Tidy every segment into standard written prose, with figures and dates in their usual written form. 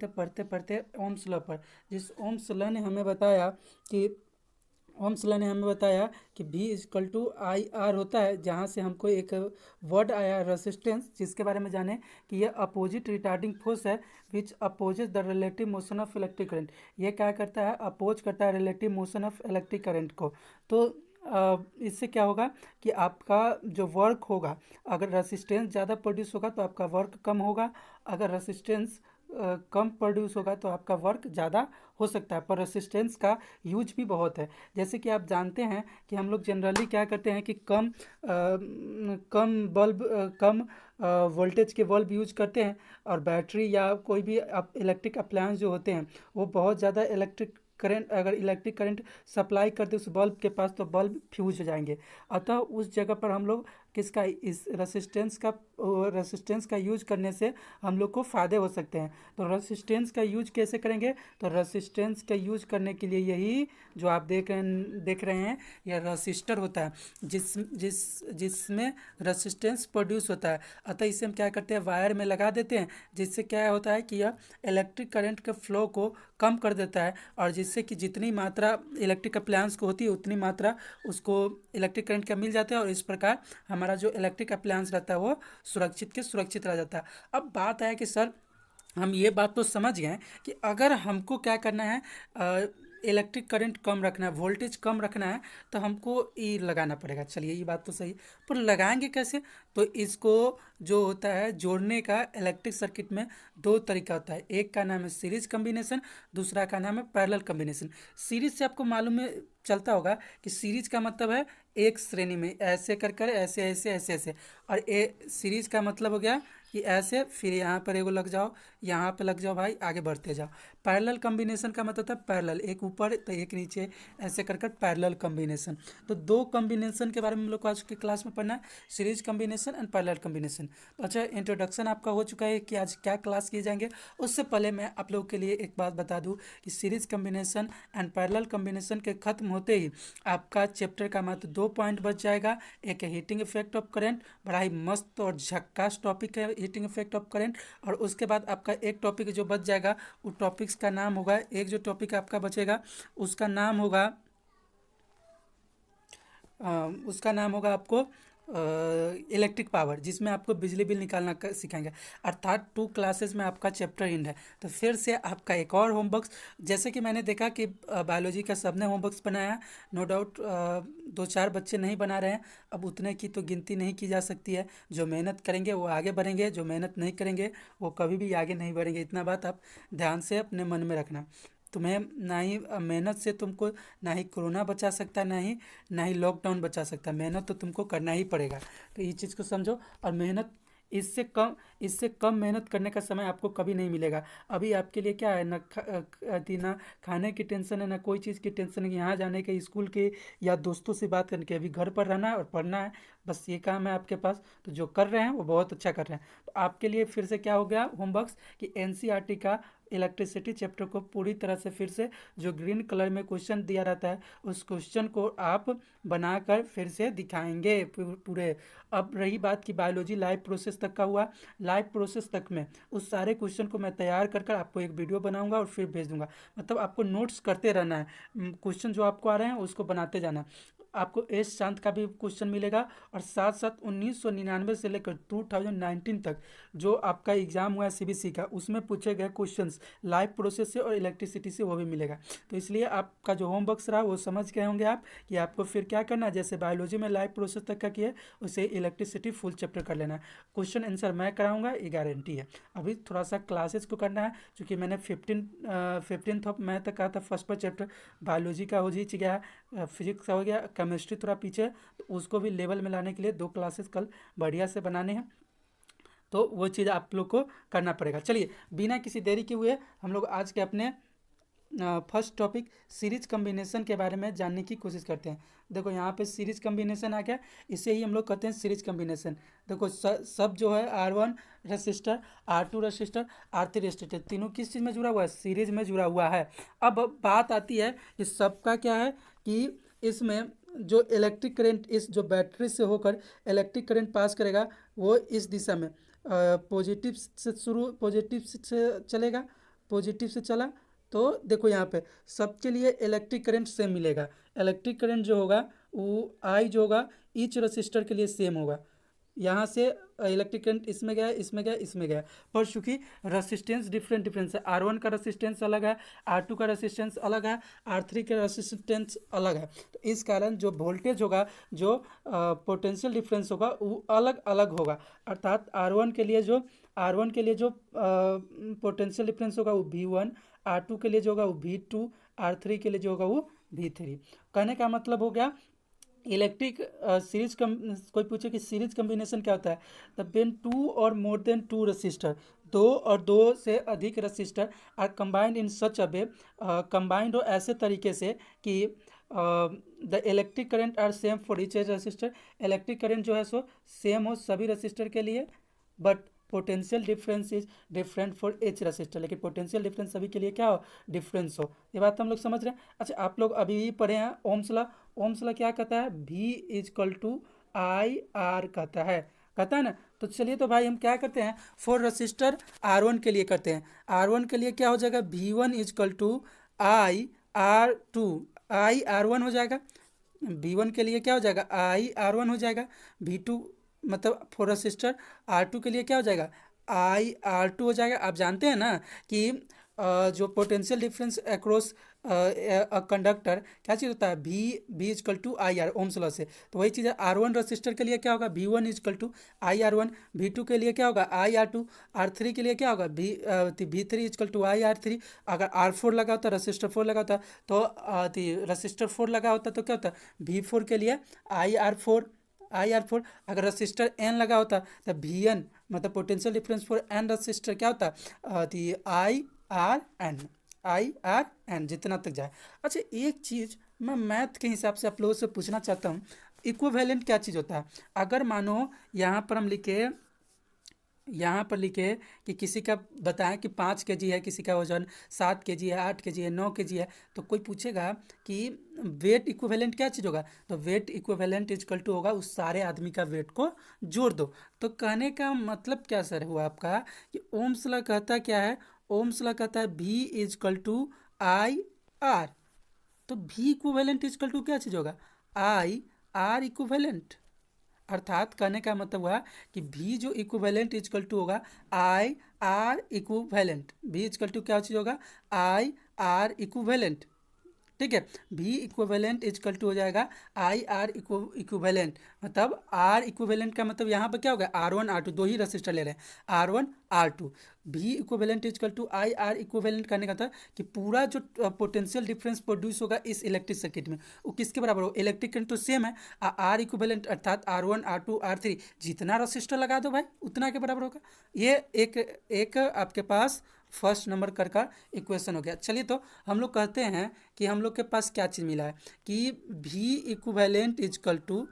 पढ़ते पढ़ते Ohm's law पर, जिस ओम्स लॉ ने हमें बताया कि ओम्स लॉ ने हमें बताया कि V equal to I R होता है, जहाँ से हमको एक वर्ड आया रेसिस्टेंस, जिसके बारे में जाने कि यह अपोजिट रिटार्डिंग फोर्स है which opposes the relative motion of electric current. ये क्या करता है, अपोज करता है relative motion of electric current को। तो इससे क्या होगा कि आपका जो वर्क होगा, अगर रेसिस्टेंस ज़्यादा प्रोड्यूस होगा तो आपका वर्क कम होगा, अगर रेसिस्टेंस कम प्रोड्यूस होगा तो आपका वर्क ज़्यादा हो सकता है। पर रेसिस्टेंस का यूज भी बहुत है। जैसे कि आप जानते हैं कि हम लोग जनरली क्या करते हैं कि कम वोल्टेज के बल्ब यूज करते हैं, और बैटरी या कोई भी इलेक्ट्रिक अप्लायंस जो होते हैं वो बहुत ज़्यादा अगर इलेक्ट्रिक करंट सप्लाई कर दे उस बल्ब के पास तो बल्ब फ्यूज हो जाएंगे। अतः उस जगह पर हम लोग किसका, इस रेसिस्टेंस का यूज करने से हम लोग को फ़ायदे हो सकते हैं। तो रेसिस्टेंस का यूज कैसे करेंगे, तो रेसिस्टेंस का यूज करने के लिए यही जो आप देख रहे हैं यह रेसिस्टर होता है, जिसमें रेसिस्टेंस प्रोड्यूस होता है। अतः इसे हम क्या करते हैं, वायर में लगा देते हैं, जिससे क्या होता है कि यह इलेक्ट्रिक करंट के फ्लो को कम कर देता है, और जिससे कि जितनी मात्रा इलेक्ट्रिक अप्लायंस को होती है उतनी मात्रा उसको इलेक्ट्रिक करंट का मिल जाता है, और इस प्रकार हमारा जो इलेक्ट्रिक अप्लायंस रहता है वो सुरक्षित रह जाता है। अब बात है कि सर हम ये बात तो समझ गए कि अगर हमको क्या करना है, इलेक्ट्रिक करंट कम रखना है, वोल्टेज कम रखना है, तो हमको ये लगाना पड़ेगा। चलिए ये बात तो सही है, पर लगाएंगे कैसे, तो इसको जो होता है जोड़ने का इलेक्ट्रिक सर्किट में दो तरीका होता है। एक का नाम है सीरीज कम्बिनेशन, दूसरा का नाम है पैरेलल कम्बिनेशन। सीरीज से आपको मालूम है चलता होगा कि सीरीज का मतलब है एक श्रेणी में ऐसे कर कर ऐसे ऐसे ऐसे ऐसे, और ए सीरीज का मतलब हो गया कि ऐसे, फिर यहाँ पर एगो लग जाओ, यहाँ पे लग जाओ भाई, आगे बढ़ते जाओ। पैरेलल कम्बिनेशन का मतलब था पैरेलल, एक ऊपर तो एक नीचे, ऐसे कर कर पैरेलल कम्बिनेशन। तो दो कम्बिनेशन के बारे में हम लोग को आज की क्लास में पढ़ना है, series combination and parallel combination. तो अच्छा, इंट्रोडक्शन आपका हो चुका है कि आज क्या क्लास किए जाएंगे। उससे पहले मैं आप लोगों के लिए एक बात बता दूं कि series combination and parallel combination के खत्म होते ही आपका चैप्टर का मात्र 2 पॉइंट बच जाएगा। एक है हीटिंग इफेक्ट ऑफ करंट, बड़ा ही मस्त और झक्कास टॉपिक है हीटिंग इफेक्ट ऑफ करंट। और उसके बाद आपका एक टॉपिक जो बच जाएगा, उस टॉपिक्स का नाम होगा, एक जो टॉपिक आपका बचेगा उसका नाम होगा आपको इलेक्ट्रिक पावर, जिसमें आपको बिजली बिल निकालना सिखाएंगे। अर्थात 2 क्लासेस में आपका चैप्टर एंड है। तो फिर से आपका एक और होमवर्क, जैसे कि मैंने देखा कि बायोलॉजी का सबने होमवर्क्स बनाया, नो डाउट 2-4 बच्चे नहीं बना रहे हैं। अब उतने की तो गिनती नहीं की जा सकती है। जो मेहनत करेंगे वो आगे बढ़ेंगे, जो मेहनत नहीं करेंगे वो कभी भी आगे नहीं बढ़ेंगे। इतना बात आप ध्यान से अपने मन में रखना। तुम्हें ना ही मेहनत से तुमको ना ही कोरोना बचा सकता, ना ही लॉकडाउन बचा सकता। मेहनत तो तुमको करना ही पड़ेगा। तो ये चीज़ को समझो, और मेहनत इससे कम मेहनत करने का समय आपको कभी नहीं मिलेगा। अभी आपके लिए क्या है, ना खाने की टेंशन है, ना कोई चीज़ की टेंशन है, यहाँ जाने के, स्कूल के या दोस्तों से बात करने के। अभी घर पर रहना है और पढ़ना है, बस ये काम है आपके पास। तो जो कर रहे हैं वो बहुत अच्छा कर रहे हैं। तो आपके लिए फिर से क्या हो गया होमवर्क कि एनसीईआरटी का इलेक्ट्रिसिटी चैप्टर को पूरी तरह से फिर से, जो ग्रीन कलर में क्वेश्चन दिया रहता है उस क्वेश्चन को आप बनाकर फिर से दिखाएंगे पूरे। अब रही बात कि बायोलॉजी लाइव प्रोसेस तक का हुआ, लाइव प्रोसेस तक में उस सारे क्वेश्चन को मैं तैयार कर आपको एक वीडियो बनाऊंगा और फिर भेज दूंगा। मतलब आपको नोट्स करते रहना है, क्वेश्चन जो आपको आ रहे हैं उसको बनाते जाना। आपको एस शांत का भी क्वेश्चन मिलेगा, और साथ साथ 1999 से लेकर 2019 तक जो आपका एग्जाम हुआ है सीबीएसई का, उसमें पूछे गए क्वेश्चंस लाइव प्रोसेस से और इलेक्ट्रिसिटी से वो भी मिलेगा। तो इसलिए आपका जो होमवर्क रहा वो समझ गए होंगे आप कि आपको फिर क्या करना है। जैसे बायोलॉजी में लाइव प्रोसेस तक का किया, उसे इलेक्ट्रिसिटी फुल चैप्टर कर लेना है। क्वेश्चन आंसर मैं कराऊंगा, ये गारंटी है। अभी थोड़ा सा क्लासेस को करना है, क्योंकि मैंने 15th ऑफ मैथ तक कहा था, फर्स्ट पर चैप्टर बायोलॉजी का हो जी गया, फिजिक्स का हो गया, केमिस्ट्री थोड़ा पीछे, तो उसको भी लेवल में लाने के लिए 2 क्लासेस कल बढ़िया से बनाने हैं। तो वो चीज़ आप लोग को करना पड़ेगा। चलिए बिना किसी देरी के हुए हम लोग आज के अपने फर्स्ट टॉपिक सीरीज कम्बिनेशन के बारे में जानने की कोशिश करते हैं। देखो यहाँ पे सीरीज कम्बिनेशन आ गया, इसे ही हम लोग कहते हैं सीरीज कम्बिनेशन। देखो सब जो है R1 resistor, R2 resistor, R3 resistor, तीनों किस चीज़ में जुड़ा हुआ है, सीरीज में जुड़ा हुआ है। अब बात आती है कि सबका क्या है कि इसमें जो इलेक्ट्रिक करंट, इस जो बैटरी से होकर इलेक्ट्रिक करंट पास करेगा वो इस दिशा में पॉजिटिव से चलेगा, पॉजिटिव से चला तो देखो यहाँ पे सबके लिए इलेक्ट्रिक करंट सेम मिलेगा। इलेक्ट्रिक करंट जो होगा वो आई जो होगा ईच रजिस्टर के लिए सेम होगा। यहाँ से इलेक्ट्रिक करंट इसमें गया, इसमें गया, इसमें गया, पर चूंकि रेसिस्टेंस डिफरेंट डिफरेंस है, R1 का रेसिस्टेंस अलग है, R2 का रेसिस्टेंस अलग है, R3 का रेसिस्टेंस अलग है, तो इस कारण जो वोल्टेज होगा, जो पोटेंशियल डिफरेंस होगा वो अलग अलग होगा। अर्थात R1 के लिए जो पोटेंशियल डिफरेंस होगा वो V1, R2 के लिए जो होगा वो V2, R3 के लिए जो होगा वो V3। कहने का मतलब हो गया इलेक्ट्रिक सीरीज कम कोई पूछे कि सीरीज कम्बिनेशन क्या होता है, द व्हेन टू और मोर देन टू रजिस्टर, दो और दो से अधिक register or combined in such a way, combined हो ऐसे तरीके से कि the electric current are same for each register, electric current जो है सो सेम हो सभी रजिस्टर के लिए, but potential difference is different for each register, लेकिन पोटेंशियल डिफरेंस सभी के लिए क्या हो, डिफरेंस हो। ये बात हम लोग समझ रहे हैं। अच्छा, आप लोग अभी भी पढ़े हैं ओम्स लॉ। ओम्स लॉ क्या कहता है, V equal to I R कहता है ना। तो चलिए तो भाई हम क्या करते हैं, फॉर रजिस्टर R1 के लिए करते हैं। R1 के लिए क्या हो जाएगा, V1 is equal to I R1 हो जाएगा। V1 के लिए क्या हो जाएगा, I R1 हो जाएगा। V2 मतलब फॉर रजिस्टर R2 के लिए क्या हो जाएगा, I R2 हो जाएगा। आप जानते हैं ना कि जो पोटेंशियल डिफरेंस अक्रॉस कंडक्टर क्या चीज़ होता है, V equal to IR, Ohm's law से। तो वही चीज़ है, R1 रजिस्टर के लिए क्या होगा, V1 is equal to IR1, V2 के लिए क्या होगा, IR2, R3 के लिए क्या होगा, V3 इजकल टू IR3। अगर R4 लगा होता, रजिस्टर 4 लगा होता, तो रजिस्टर 4 लगा होता तो क्या होता, V4 के लिए IR4। अगर रजिस्टर N लगा होता तो VN मतलब potential difference for N register क्या होता, IRN जितना तक जाए। अच्छा, एक चीज़ मैं मैथ के हिसाब से आप लोगों से पूछना चाहता हूँ, इक्विवेलेंट क्या चीज़ होता है। अगर मानो यहाँ पर लिखे कि किसी का बताएं कि 5 kg है, किसी का वजन 7 kg है, 8 kg है, 9 kg है, तो कोई पूछेगा कि वेट इक्विवेलेंट क्या चीज़ होगा, तो वेट इक्विवेलेंट इजकल टू होगा उस सारे आदमी का वेट को जोड़ दो। तो कहने का मतलब क्या सर हुआ आपका कि ओम्स लॉ कहता क्या है, ओम्स लॉ कहता है V इजकल टू IR। तो V इक्विवेलेंट इजकल टू क्या चीज़ होगा, IR इक्विवेलेंट। अर्थात कहने का मतलब हुआ कि V जो इक्विवेलेंट इजकल टू होगा IR equivalent. V equal to क्या चीज़ होगा, IR इक्विवेलेंट। ठीक है, V इक्विवेलेंट इजकल टू हो जाएगा IR इक्विवेलेंट। मतलब R इक्विवेलेंट का मतलब यहाँ पर क्या होगा, R1 R2 दो ही रजिस्टर ले रहे हैं, R1 R2। V equivalent is equal to IR equivalent करने का था कि पूरा जो पोटेंशियल डिफरेंस प्रोड्यूस होगा इस इलेक्ट्रिक सर्किट में वो किसके बराबर हो, इलेक्ट्रिक करंट तो सेम है, R इक्विवेलेंट अर्थात R1 R2 R3 जितना रजिस्टर लगा दो भाई उतना के बराबर होगा। ये एक आपके पास फर्स्ट नंबर का इक्वेशन हो गया। चलिए तो हम लोग कहते हैं कि हम लोग के पास क्या चीज़ मिला है कि V equivalent is equal to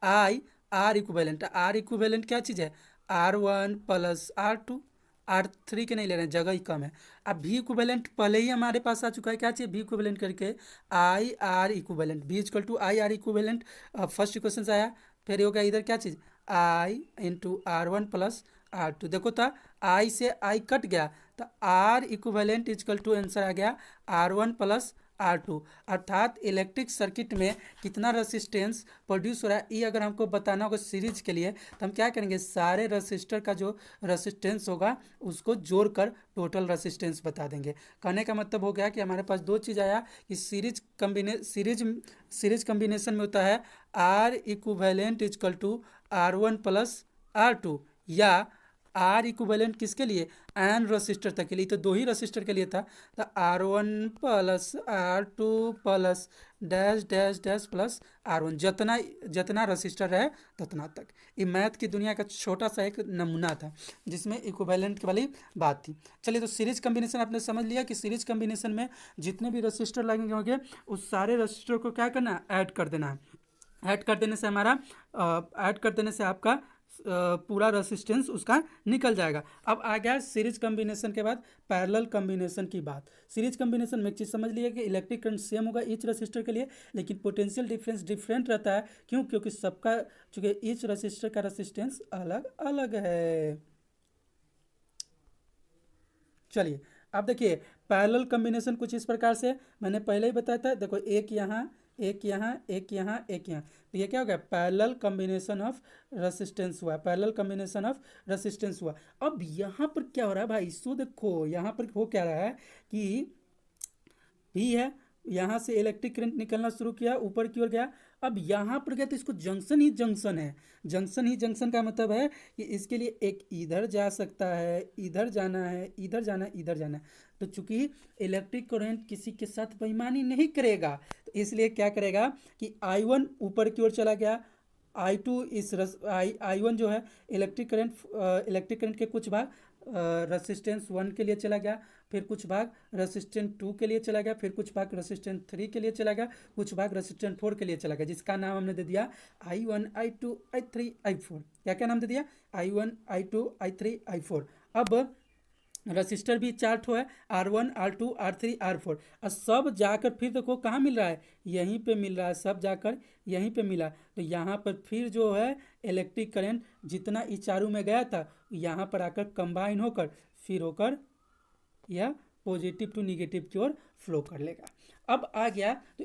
IR equivalent. R equivalent क्या चीज़ है, R1 प्लस R2। R3 के नहीं ले रहे हैं, जगह ही कम है। अब V इक्विवेलेंट पहले ही हमारे पास आ चुका है, क्या चाहिए, V इक्विवेलेंट करके IR equivalent. V equal to IR equivalent first equation से आया। फिर ये हो गया इधर क्या चीज़, I into R1 plus R2। देखो था I से I कट गया तो R equivalent is equal to answer आ गया R1 प्लस R2। अर्थात इलेक्ट्रिक सर्किट में कितना रेसिस्टेंस प्रोड्यूस हो रहा है ये अगर हमको बताना होगा सीरीज के लिए तो हम क्या करेंगे, सारे रेसिस्टर का जो रेसिस्टेंस होगा उसको जोड़कर टोटल रेसिस्टेंस बता देंगे। कहने का मतलब हो गया कि हमारे पास दो चीज़ आया कि सीरीज कम्बिनेशन में होता है R equivalent is equal to R1 plus R2, या R इक्विवेलेंट किसके लिए, एन रजिस्टर तक के लिए, तो दो ही रजिस्टर के लिए था, तो R1 plus R2 plus dash dash dash plus R1, जितना रजिस्टर है उतना तक। ये मैथ की दुनिया का छोटा सा एक नमूना था जिसमें इक्विवेलेंट वाली बात थी। चलिए तो सीरीज कम्बिनेशन आपने समझ लिया कि सीरीज कम्बिनेशन में जितने भी रजिस्टर लगेंगे होंगे उस सारे रजिस्टर को क्या करना है, ऐड कर देना है। ऐड कर देने से आपका पूरा रेसिस्टेंस उसका निकल जाएगा। अब आ गया सीरीज कम्बिनेशन के बाद पैरेलल कम्बिनेशन की बात। सीरीज कम्बिनेशन में एक चीज़ समझ लिया कि इलेक्ट्रिक करंट सेम होगा ईच रेसिस्टर के लिए, लेकिन पोटेंशियल डिफरेंस डिफरेंट रहता है। क्यों, क्योंकि सबका चूँकि ईच रेसिस्टर का रेसिस्टेंस अलग अलग है। चलिए अब देखिए पैरेलल कॉम्बिनेशन कुछ इस प्रकार से मैंने पहले ही बताया था। देखो एक यहाँ, एक यहाँ, एक यहाँ, एक यहाँ, तो ये क्या हो गया, पैरेलल कॉम्बिनेशन ऑफ रेसिस्टेंस हुआ, पैरेलल कॉम्बिनेशन ऑफ रेसिस्टेंस हुआ। अब यहाँ पर क्या हो रहा है भाई, सो देखो यहाँ पर हो क्या रहा है कि भी है, यहाँ से इलेक्ट्रिक करंट निकलना शुरू किया, ऊपर की ओर गया, अब यहाँ पर गया तो इसको जंक्शन ही जंक्शन है। जंक्शन ही जंक्शन का मतलब है कि इसके लिए एक इधर जा सकता है, इधर जाना है, इधर जाना है, इधर जाना है। तो चूंकि इलेक्ट्रिक करंट किसी के साथ बेईमानी नहीं करेगा, तो इसलिए क्या करेगा कि I1 ऊपर की ओर चला गया, I2 इस I1 जो है इलेक्ट्रिक करंट के कुछ भाग रेसिस्टेंस 1 के लिए चला गया, फिर कुछ भाग रेसिस्टेंस 2 के लिए चला गया, फिर कुछ भाग रेसिस्टेंस 3 के लिए चला गया, कुछ भाग रेसिस्टेंस 4 के लिए चला गया, जिसका नाम हमने दे दिया I1 I2 I3 I4। क्या क्या नाम दे दिया, I1 I2 I3 I4। अब रजिस्टर भी चार ठो है, R1 R2 R3 R4, और सब जाकर फिर देखो कहाँ मिल रहा है, यहीं पे मिल रहा है, सब जाकर यहीं पे मिला। तो यहाँ पर फिर जो है इलेक्ट्रिक करंट जितना इस चारों में गया था यहाँ पर आकर कंबाइन होकर फिर होकर यह पॉजिटिव टू निगेटिव की ओर फ्लो कर लेगा। अब आ गया तो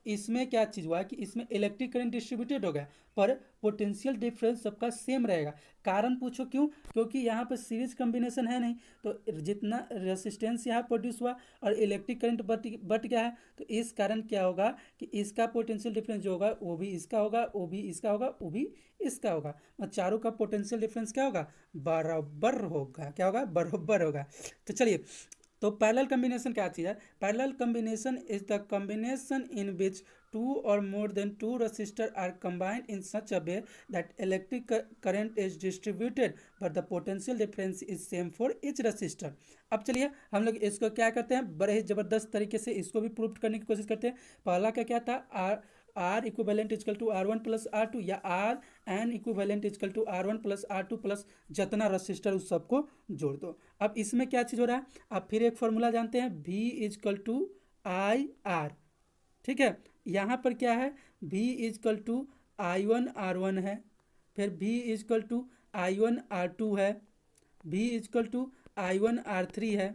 इसमें क्या चीज़ हुआ कि इसमें इलेक्ट्रिक करंट डिस्ट्रीब्यूटेड हो गया, पर पोटेंशियल डिफरेंस सबका सेम रहेगा। कारण पूछो क्यों, क्योंकि यहाँ पर सीरीज कॉम्बिनेशन है नहीं, तो जितना रेसिस्टेंस यहाँ प्रोड्यूस हुआ और इलेक्ट्रिक करंट बट गया है, तो इस कारण क्या होगा कि इसका पोटेंशियल डिफरेंस जो होगा वो भी इसका होगा, वो भी इसका होगा, वो भी इसका होगा, और चारों का पोटेंशियल डिफरेंस क्या होगा, बराबर होगा। क्या होगा, बराबर होगा। तो चलिए, तो पैरेलल कॉम्बिनेशन क्या चीज़ है, parallel combination is the combination in which two or more than two resistors are combined in such a way that electric current is distributed but the potential difference is same for each resistor। अब चलिए हम लोग इसको क्या करते हैं, बड़े ही ज़बरदस्त तरीके से इसको भी प्रूव करने की कोशिश करते हैं। पहला का क्या था, R equivalent is equal to R1 plus R2, या R N equivalent is equal to R1 plus R2 plus जितना रजिस्टर उस सबको जोड़ दो। अब इसमें क्या चीज़ हो रहा है, आप फिर एक फॉर्मूला जानते हैं, V इजकल टू IR। ठीक है, यहाँ पर क्या है, V equal to I1 R1 है, फिर V equal to I1 R2 है, V equal to I1 R3 है।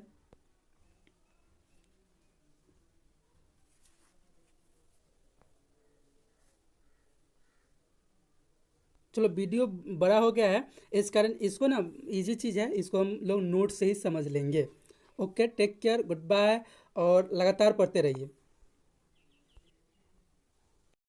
चलो वीडियो बड़ा हो गया है, इस कारण इसको ना इजी चीज़ है, इसको हम लोग नोट से ही समझ लेंगे। Okay, take care, good bye, और लगातार पढ़ते रहिए।